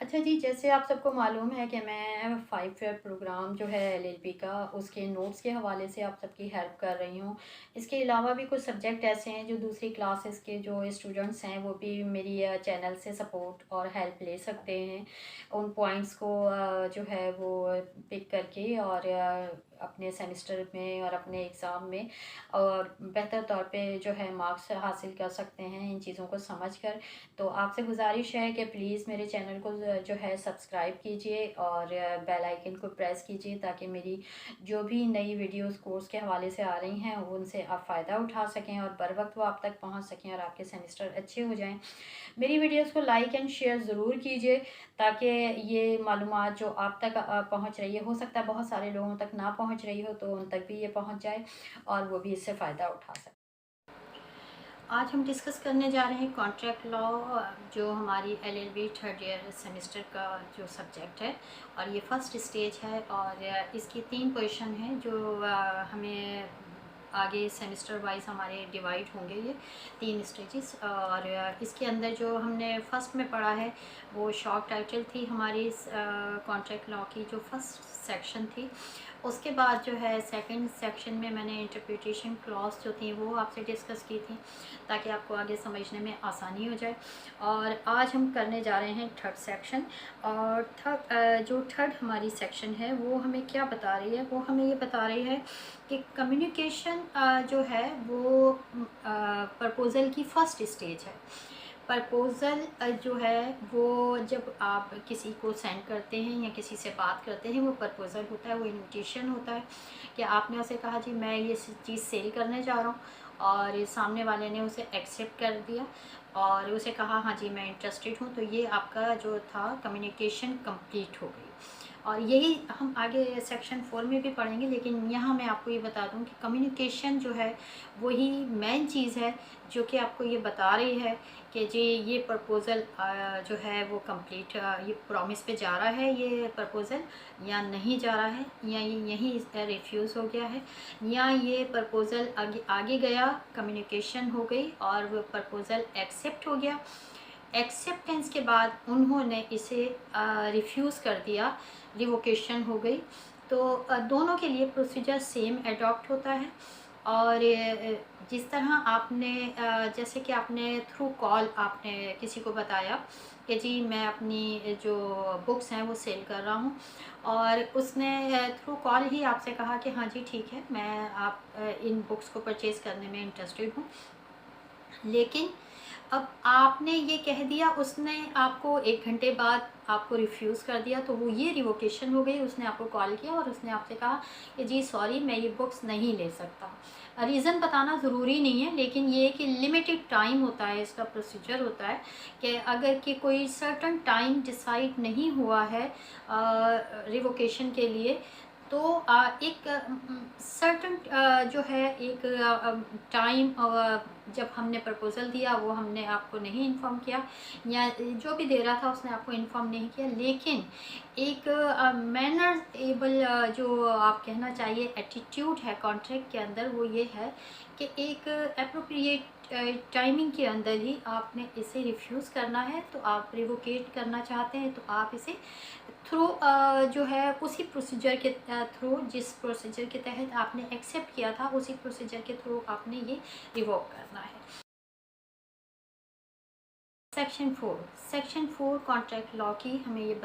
अच्छा जी, जैसे आप सबको मालूम है कि मैं 5 ईयर प्रोग्राम जो है एलएलबी का, उसके नोट्स के हवाले से आप सबकी हेल्प कर रही हूँ। इसके अलावा भी कुछ सब्जेक्ट ऐसे हैं जो दूसरी क्लासेस के जो स्टूडेंट्स हैं वो भी मेरी चैनल से सपोर्ट और हेल्प ले सकते हैं। उन पॉइंट्स को जो है वो पिक करके और अपने सेमेस्टर में और अपने एग्ज़ाम में और बेहतर तौर पे जो है मार्क्स हासिल कर सकते हैं इन चीज़ों को समझकर। तो आपसे गुजारिश है कि प्लीज़ मेरे चैनल को जो है सब्सक्राइब कीजिए और बेल आइकन को प्रेस कीजिए ताकि मेरी जो भी नई वीडियोस कोर्स के हवाले से आ रही हैं उनसे आप फ़ायदा उठा सकें और बर वक्त वो आप तक पहुंच सकें और आपके सेमेस्टर अच्छे हो जाएं। मेरी वीडियोस को लाइक एंड शेयर ज़रूर कीजिए ताकि ये मालूमात जो आप तक पहुंच रही है, हो सकता है बहुत सारे लोगों तक ना पहुंच रही हो, तो उन तक भी ये पहुंच जाए और वो भी इससे फ़ायदा उठा सकें। आज हम डिस्कस करने जा रहे हैं कॉन्ट्रैक्ट लॉ, जो हमारी एलएलबी थर्ड ईयर सेमेस्टर का जो सब्जेक्ट है और ये फर्स्ट स्टेज है और इसकी 3 पोजीशन है जो हमें आगे सेमेस्टर वाइज हमारे डिवाइड होंगे ये 3 स्टेजेस। और इसके अंदर जो हमने फर्स्ट में पढ़ा है वो शॉर्ट टाइटल थी हमारी कॉन्ट्रैक्ट लॉ की जो फर्स्ट सेक्शन थी। उसके बाद जो है सेकंड सेक्शन में मैंने इंटरप्रिटेशन क्लॉज जो थी वो आपसे डिस्कस की थी ताकि आपको आगे समझने में आसानी हो जाए। और आज हम करने जा रहे हैं थर्ड सेक्शन। और जो थर्ड हमारी सेक्शन है वो हमें क्या बता रही है, वो हमें ये बता रही है कि कम्युनिकेशन जो है वो प्रपोज़ल की फ़र्स्ट स्टेज है। प्रपोज़ल जो है वो जब आप किसी को सेंड करते हैं या किसी से बात करते हैं वो प्रपोज़ल होता है, वो इन्विटेशन होता है कि आपने उसे कहा जी मैं ये चीज़ सेल करने जा रहा हूँ और सामने वाले ने उसे एक्सेप्ट कर दिया और उसे कहा हाँ जी मैं इंटरेस्टेड हूँ, तो ये आपका जो था कम्युनिकेशन कंप्लीट हो गई। और यही हम आगे सेक्शन 4 में भी पढ़ेंगे, लेकिन यहाँ मैं आपको ये बता दूँ कि कम्युनिकेशन जो है वही मेन चीज़ है जो कि आपको ये बता रही है कि जी ये प्रपोज़ल जो है वो कंप्लीट ये प्रॉमिस पे जा रहा है ये प्रपोज़ल या नहीं जा रहा है, या ये यहीं रिफ्यूज़ हो गया है, या ये प्रपोज़ल आगे आगे गया, कम्युनिकेशन हो गई और वो प्रपोज़ल एक्सेप्ट हो गया। एक्सेप्टेंस के बाद उन्होंने इसे रिफ्यूज़ कर दिया, रिवोकेशन हो गई। तो दोनों के लिए प्रोसीजर सेम अडॉप्ट होता है। और जिस तरह आपने जैसे कि आपने थ्रू कॉल आपने किसी को बताया कि जी मैं अपनी जो बुक्स हैं वो सेल कर रहा हूँ और उसने थ्रू कॉल ही आपसे कहा कि हाँ जी ठीक है मैं आप इन बुक्स को परचेज़ करने में इंटरेस्टेड हूँ, लेकिन अब आपने ये कह दिया, उसने आपको 1 घंटे बाद आपको रिफ्यूज़ कर दिया, तो वो ये रिवोकेशन हो गई। उसने आपको कॉल किया और उसने आपसे कहा कि जी सॉरी मैं ये बुक्स नहीं ले सकता। रीज़न बताना ज़रूरी नहीं है, लेकिन ये कि लिमिटेड टाइम होता है, इसका प्रोसीजर होता है कि अगर कि कोई सर्टेन टाइम डिसाइड नहीं हुआ है रिवोकेशन के लिए, तो एक सर्टेन जो है एक टाइम जब हमने प्रपोज़ल दिया वो हमने आपको नहीं इन्फॉर्म किया, या जो भी दे रहा था उसने आपको इन्फॉर्म नहीं किया, लेकिन एक मैनरेबल जो आप कहना चाहिए एटीट्यूड है कॉन्ट्रैक्ट के अंदर, वो ये है कि एक एप्रोप्रिएट टाइमिंग के अंदर ही आपने इसे रिफ्यूज़ करना है। तो आप रिवोकेट करना चाहते हैं तो आप इसे थ्रू जो है उसी प्रोसीजर के थ्रू, जिस प्रोसीजर के तहत आपने एक्सेप्ट किया था उसी प्रोसीजर के थ्रू आपने ये रिवोक करना है। सेक्शन 4 कॉन्ट्रैक्ट लॉ की हमें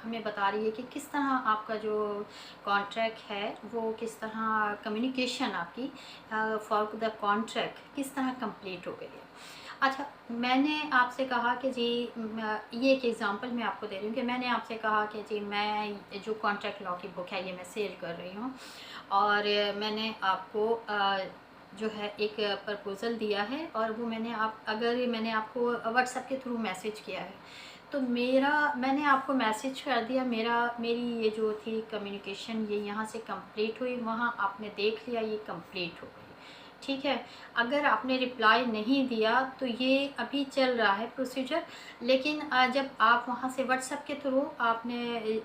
हमें बता रही है कि किस तरह आपका जो कॉन्ट्रैक्ट है वो किस तरह कम्युनिकेशन आपकी फॉर द कॉन्ट्रैक्ट किस तरह कंप्लीट हो गई है। अच्छा, मैंने आपसे कहा कि जी ये एक एग्ज़ाम्पल मैं आपको दे रही हूँ कि मैंने आपसे कहा कि जी मैं जो कॉन्ट्रैक्ट लॉ की बुक है ये मैं सेल कर रही हूँ और मैंने आपको जो है एक प्रपोज़ल दिया है और वो मैंने आपको व्हाट्सएप के थ्रू मैसेज किया है, तो मैंने आपको मैसेज कर दिया, मेरी ये जो थी कम्युनिकेशन ये यहाँ से कंप्लीट हुई, वहाँ आपने देख लिया ये कंप्लीट हो गई, ठीक है। अगर आपने रिप्लाई नहीं दिया तो ये अभी चल रहा है प्रोसीजर, लेकिन जब आप वहाँ से व्हाट्सएप के थ्रू आपने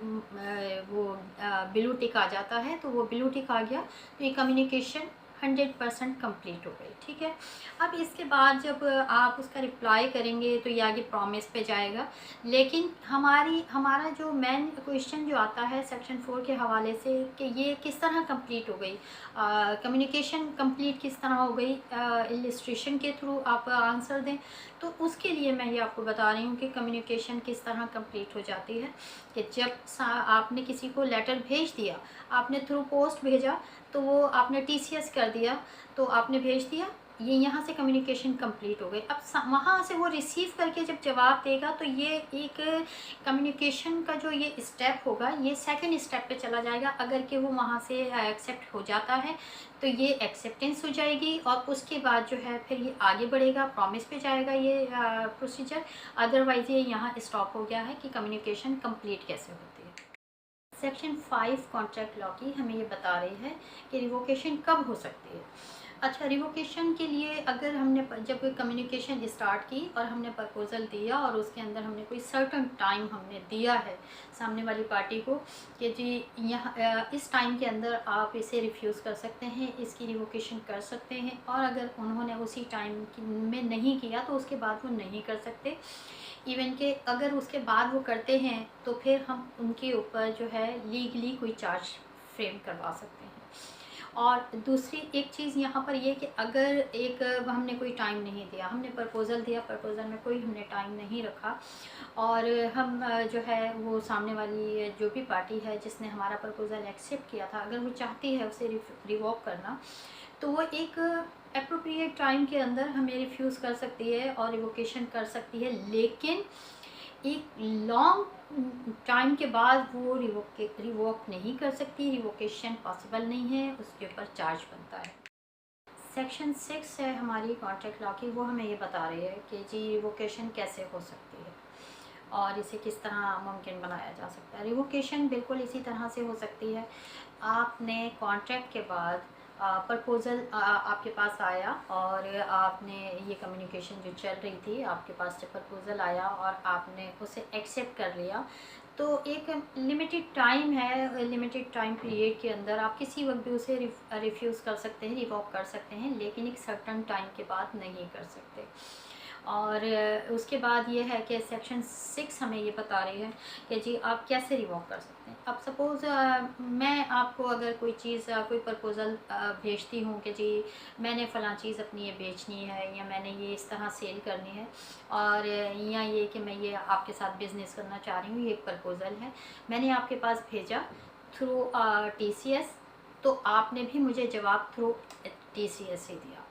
वो ब्लू टिक आ जाता है, तो वो ब्लू टिक आ गया तो ये कम्युनिकेशन 100% कंप्लीट हो गई। ठीक है, अब इसके बाद जब आप उसका रिप्लाई करेंगे तो ये आगे प्रॉमिस पे जाएगा। लेकिन हमारा जो मेन क्वेश्चन जो आता है सेक्शन 4 के हवाले से कि ये किस तरह कंप्लीट हो गई, कम्युनिकेशन कंप्लीट किस तरह हो गई, इलिस्ट्रेशन के थ्रू आप आंसर दें। तो उसके लिए मैं ये आपको बता रही हूँ कि कम्युनिकेशन किस तरह कंप्लीट हो जाती है कि जब आपने किसी को लेटर भेज दिया, आपने थ्रू पोस्ट भेजा, तो वो आपने टीसीएस कर दिया, तो आपने भेज दिया, ये यहाँ से कम्युनिकेशन कंप्लीट हो गई। अब वहाँ से वो रिसीव करके जब जवाब देगा तो ये एक कम्युनिकेशन का जो ये स्टेप होगा ये सेकंड स्टेप पे चला जाएगा। अगर कि वो वहाँ से एक्सेप्ट हो जाता है तो ये एक्सेप्टेंस हो जाएगी और उसके बाद जो है फिर ये आगे बढ़ेगा, प्रॉमिस पे जाएगा ये प्रोसीजर। अदरवाइज़ ये यहाँ स्टॉप हो गया है कि कम्युनिकेशन कंप्लीट कैसे होती है। सेक्शन 5 कॉन्ट्रैक्ट लॉ की हमें ये बता रही है कि रिवोकेशन कब हो सकती है। अच्छा, रिवोकेशन के लिए अगर हमने जब कम्युनिकेशन स्टार्ट की और हमने प्रपोज़ल दिया और उसके अंदर हमने कोई सर्टन टाइम हमने दिया है सामने वाली पार्टी को कि जी यहाँ इस टाइम के अंदर आप इसे रिफ्यूज़ कर सकते हैं, इसकी रिवोकेशन कर सकते हैं, और अगर उन्होंने उसी टाइम में नहीं किया तो उसके बाद वो नहीं कर सकते। इवन के अगर उसके बाद वो करते हैं तो फिर हम उनके ऊपर जो है लीगली कोई चार्ज फ्रेम करवा सकते हैं। और दूसरी एक चीज़ यहाँ पर ये कि अगर एक हमने कोई टाइम नहीं दिया, हमने प्रपोज़ल दिया, प्रपोज़ल में कोई हमने टाइम नहीं रखा, और हम जो है वो सामने वाली जो भी पार्टी है जिसने हमारा प्रपोज़ल एक्सेप्ट किया था, अगर वो चाहती है उसे रिवोक करना, तो वो एक अप्रोप्रिएट टाइम के अंदर हमें रिफ्यूज़ कर सकती है और रिवोकेशन कर सकती है। लेकिन एक लॉन्ग टाइम के बाद वो रिवोक नहीं कर सकती, रिवोकेशन पॉसिबल नहीं है, उसके ऊपर चार्ज बनता है। सेक्शन 6 है हमारी कॉन्ट्रैक्ट लॉ की, वो हमें ये बता रही है कि जी रिवोकेशन कैसे हो सकती है और इसे किस तरह मुमकिन बनाया जा सकता है। रिवोकेशन बिल्कुल इसी तरह से हो सकती है। आपने कॉन्ट्रैक्ट के बाद प्रपोज़ल आपके पास आया और आपने ये कम्युनिकेशन जो चल रही थी, आपके पास जब प्रपोज़ल आया और आपने उसे एक्सेप्ट कर लिया, तो एक लिमिटेड टाइम है, लिमिटेड टाइम पीरियड के अंदर आप किसी वक्त भी उसे रिफ्यूज़ कर सकते हैं, रिवॉक कर सकते हैं, लेकिन एक सर्टन टाइम के बाद नहीं कर सकते। और उसके बाद ये है कि सेक्शन 6 हमें ये बता रही है कि जी आप कैसे रिवॉक कर सकते हैं। अब सपोज़ मैं आपको अगर कोई चीज़ कोई प्रपोज़ल भेजती हूँ कि जी मैंने फ़लाँ चीज़ अपनी ये बेचनी है या मैंने ये इस तरह सेल करनी है, और या ये कि मैं ये आपके साथ बिज़नेस करना चाह रही हूँ, ये एक प्रपोज़ल है, मैंने आपके पास भेजा थ्रू टीसीएस, तो आपने भी मुझे जवाब थ्रू टीसीएस ही दिया।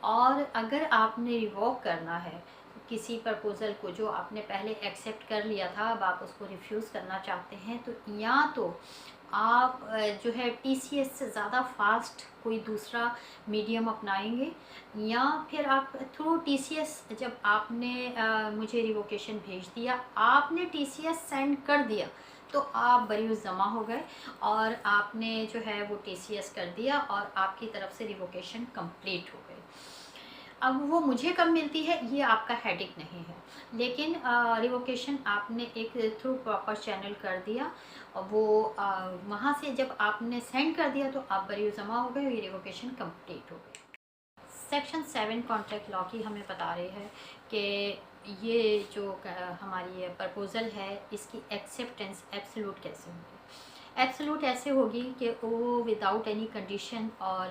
और अगर आपने रिवोक करना है किसी प्रपोज़ल को जो आपने पहले एक्सेप्ट कर लिया था, अब आप उसको रिफ्यूज़ करना चाहते हैं, तो या तो आप जो है टीसीएस से ज़्यादा फास्ट कोई दूसरा मीडियम अपनाएंगे, या फिर आप थ्रू टीसीएस जब आपने मुझे रिवोकेशन भेज दिया, आपने टीसीएस सेंड कर दिया, तो आप बरीउज़ जमा हो गए और आपने जो है वो टीसीएस कर दिया और आपकी तरफ से रिवोकेशन कंप्लीट हो गई। अब वो मुझे कब मिलती है ये आपका हेडेक नहीं है, लेकिन रिवोकेशन आपने एक थ्रू प्रॉपर चैनल कर दिया और वो वहाँ से जब आपने सेंड कर दिया तो आप बरी जमा हो गए और ये रिवोकेशन कंप्लीट हो गई। सेक्शन 7 कॉन्ट्रैक्ट लॉ की हमें बता रही है कि ये जो हमारी प्रपोज़ल है इसकी एक्सेप्टेंस एब्सोल्यूट कैसे होगी। एब्सोल्यूट ऐसे होगी कि वो विदाउट एनी कंडीशन और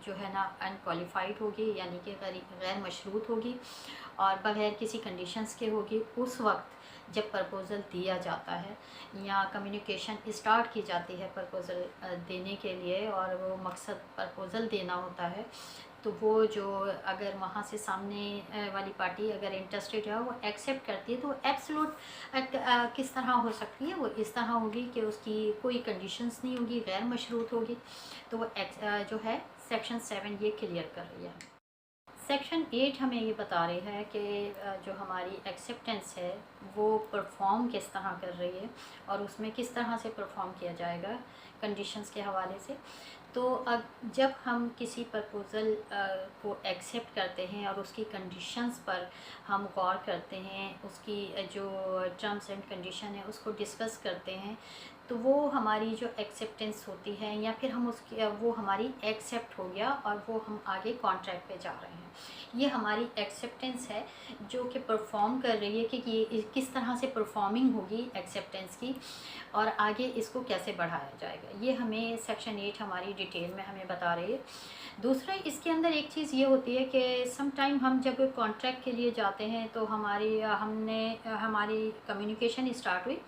जो है ना अनक्वालिफाइड होगी, यानी कि गैर मशरूत होगी और बगैर किसी कंडीशंस के होगी उस वक्त जब प्रपोज़ल दिया जाता है या कम्युनिकेशन स्टार्ट की जाती है प्रपोज़ल देने के लिए, और वो मकसद प्रपोज़ल देना होता है। तो वो जो अगर वहाँ से सामने वाली पार्टी अगर इंटरेस्टेड है वो एक्सेप्ट करती है, तो एब्सोल्यूट किस तरह हो सकती है, वो इस तरह होगी कि उसकी कोई कंडीशंस नहीं होगी, गैर मशरूत होगी। तो वो जो है सेक्शन 7 ये क्लियर कर रही है। सेक्शन 8 हमें ये बता रही है कि जो हमारी एक्सेप्टेंस है वो परफॉर्म किस तरह कर रही है और उसमें किस तरह से परफॉर्म किया जाएगा कंडीशंस के हवाले से। तो अब जब हम किसी प्रपोज़ल को एक्सेप्ट करते हैं और उसकी कंडीशंस पर हम गौर करते हैं, उसकी जो टर्म्स एंड कंडीशन है उसको डिस्कस करते हैं, तो वो हमारी जो एक्सेप्टेंस होती है, या फिर हम उसकी वो हमारी एक्सेप्ट हो गया और वो हम आगे कॉन्ट्रैक्ट पे जा रहे हैं। ये हमारी एक्सेप्टेंस है जो कि परफॉर्म कर रही है कि ये किस तरह से परफॉर्मिंग होगी एक्सेप्टेंस की, और आगे इसको कैसे बढ़ाया जाएगा। ये हमें सेक्शन 8 हमारी डिटेल में हमें बता रही है। दूसरा, इसके अंदर एक चीज़ ये होती है कि सम टाइम हम जब कॉन्ट्रैक्ट के लिए जाते हैं तो हमारी कम्युनिकेशन स्टार्ट हुई,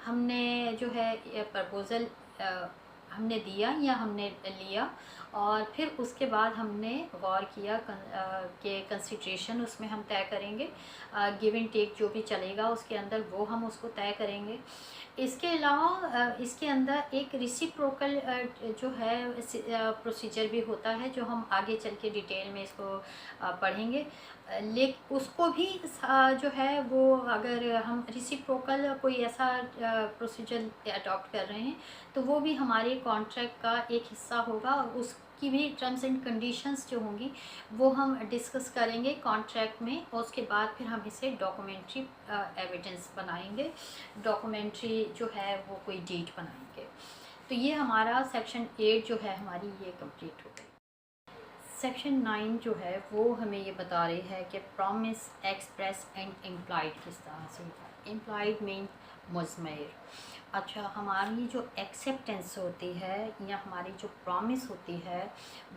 हमने जो है प्रपोज़ल हमने दिया या हमने लिया, और फिर उसके बाद हमने गौर किया कि कंसिड्रेशन उसमें हम तय करेंगे, गिव एंड टेक जो भी चलेगा उसके अंदर वो हम उसको तय करेंगे। इसके अलावा इसके अंदर एक रिसिप्रोकल जो है प्रोसीजर भी होता है, जो हम आगे चल के डिटेल में इसको पढ़ेंगे। लेकिन उसको भी जो है वो, अगर हम रिसिप्रोकल कोई ऐसा प्रोसीजर अडॉप्ट कर रहे हैं तो वो भी हमारे कॉन्ट्रैक्ट का एक हिस्सा होगा, और उसकी भी टर्म्स एंड कंडीशंस जो होंगी वो हम डिस्कस करेंगे कॉन्ट्रैक्ट में, और उसके बाद फिर हम इसे डॉक्यूमेंट्री एविडेंस बनाएंगे, डॉक्यूमेंट्री जो है वो कोई डेट बनाएंगे। तो ये हमारा सेक्शन 8 जो है हमारी ये कंप्लीट हो गई। सेक्शन 9 जो है वो हमें ये बता रही है कि प्रॉमिस एक्सप्रेस एंड इम्प्लाइड किस तरह से होता है। इम्प्लाइड मीन मुज़मर। अच्छा, हमारी जो एक्सेप्टेंस होती है या हमारी जो प्रॉमिस होती है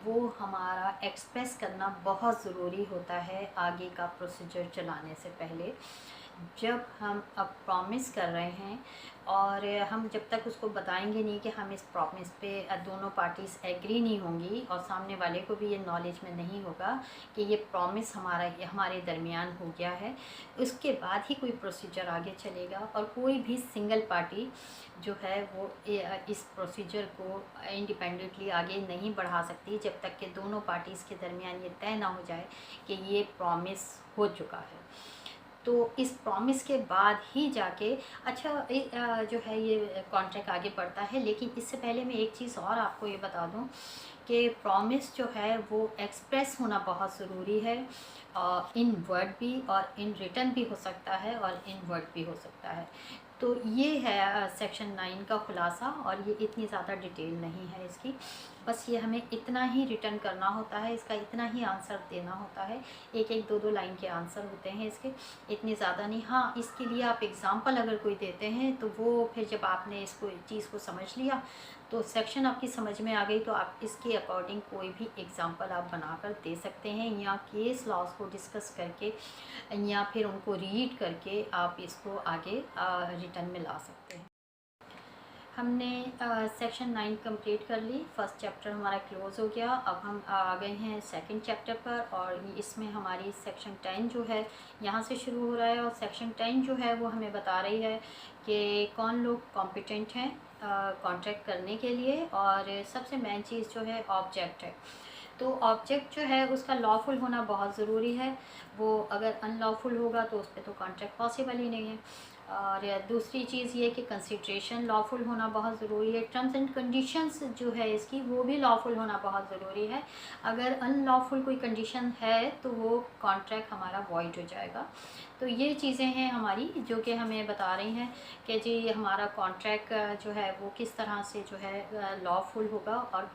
वो हमारा एक्सप्रेस करना बहुत ज़रूरी होता है आगे का प्रोसीजर चलाने से पहले। जब हम अब प्रॉमिस कर रहे हैं और हम जब तक उसको बताएंगे नहीं कि हम इस प्रॉमिस पे दोनों पार्टीज़ एग्री नहीं होंगी, और सामने वाले को भी ये नॉलेज में नहीं होगा कि ये प्रॉमिस हमारे दरमियान हो गया है, उसके बाद ही कोई प्रोसीजर आगे चलेगा। और कोई भी सिंगल पार्टी जो है वो इस प्रोसीजर को इंडिपेंडेंटली आगे नहीं बढ़ा सकती जब तक कि दोनों पार्टीज़ के दरमियान ये तय ना हो जाए कि ये प्रॉमिस हो चुका है। तो इस प्रॉमिस के बाद ही जाके जो है ये कॉन्ट्रैक्ट आगे बढ़ता है। लेकिन इससे पहले मैं एक चीज़ और आपको ये बता दूं कि प्रॉमिस जो है वो एक्सप्रेस होना बहुत ज़रूरी है, इन वर्ड भी और इन रिटन भी हो सकता है और इन वर्ड भी हो सकता है। तो ये है सेक्शन 9 का खुलासा, और ये इतनी ज़्यादा डिटेल नहीं है इसकी, बस ये हमें इतना ही रिटर्न करना होता है, इसका इतना ही आंसर देना होता है। एक एक दो दो लाइन के आंसर होते हैं इसके, इतनी ज़्यादा नहीं। हाँ, इसके लिए आप एग्ज़ाम्पल अगर कोई देते हैं तो वो फिर जब आपने इसको चीज़ को समझ लिया तो सेक्शन आपकी समझ में आ गई, तो आप इसके अकॉर्डिंग कोई भी एग्ज़ाम्पल आप बनाकर दे सकते हैं, या केस लॉज को डिस्कस करके या फिर उनको रीड करके आप इसको आगे रिटर्न में ला सकते हैं। हमने सेक्शन 9 कंप्लीट कर ली, फर्स्ट चैप्टर हमारा क्लोज़ हो गया। अब हम आ गए हैं सेकंड चैप्टर पर, और इसमें हमारी सेक्शन 10 जो है यहाँ से शुरू हो रहा है। और सेक्शन 10 जो है वो हमें बता रही है कि कौन लोग कॉम्पिटेंट हैं कॉन्ट्रैक्ट करने के लिए, और सबसे मेन चीज़ जो है ऑब्जेक्ट है। तो ऑब्जेक्ट जो है उसका लॉफुल होना बहुत ज़रूरी है, वो अगर अनलॉफुल होगा तो उस पर तो कॉन्ट्रैक्ट पॉसिबल ही नहीं है। और दूसरी चीज़ ये कि कंसिड्रेशन लॉफुल होना बहुत ज़रूरी है। टर्म्स एंड कंडीशंस जो है इसकी वो भी लॉफुल होना बहुत ज़रूरी है। अगर अनलॉफुल कोई कंडीशन है तो वो कॉन्ट्रैक्ट हमारा वॉइड हो जाएगा। तो ये चीज़ें हैं हमारी जो कि हमें बता रही हैं कि जी हमारा कॉन्ट्रैक्ट जो है वो किस तरह से जो है लॉफुल होगा और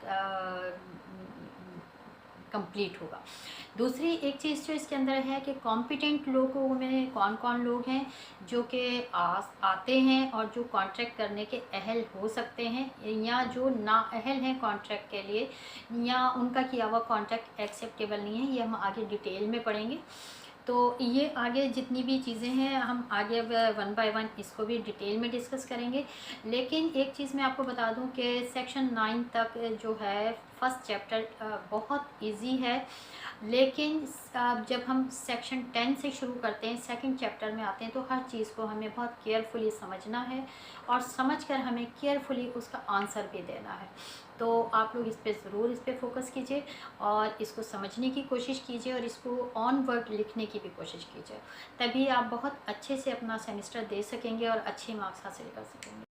कंप्लीट होगा। दूसरी एक चीज़ जो इसके अंदर है कि कॉम्पिटेंट लोगों में कौन कौन लोग हैं जो कि आते हैं और जो कॉन्ट्रैक्ट करने के अहल हो सकते हैं, या जो ना अहल हैं कॉन्ट्रैक्ट के लिए, या उनका किया हुआ कॉन्ट्रैक्ट एक्सेप्टेबल नहीं है। ये हम आगे डिटेल में पढ़ेंगे। तो ये आगे जितनी भी चीज़ें हैं हम आगे वन बाय वन इसको भी डिटेल में डिस्कस करेंगे। लेकिन एक चीज़ मैं आपको बता दूं कि सेक्शन 9 तक जो है फर्स्ट चैप्टर बहुत इजी है, लेकिन जब हम सेक्शन 10 से शुरू करते हैं, सेकंड चैप्टर में आते हैं, तो हर चीज़ को हमें बहुत केयरफुली समझना है, और समझकर हमें केयरफुली उसका आंसर भी देना है। तो आप लोग इस पे ज़रूर इस पे फोकस कीजिए और इसको समझने की कोशिश कीजिए, और इसको ऑन वर्ड लिखने की भी कोशिश कीजिए, तभी आप बहुत अच्छे से अपना सेमेस्टर दे सकेंगे और अच्छे मार्क्स हासिल कर सकेंगे।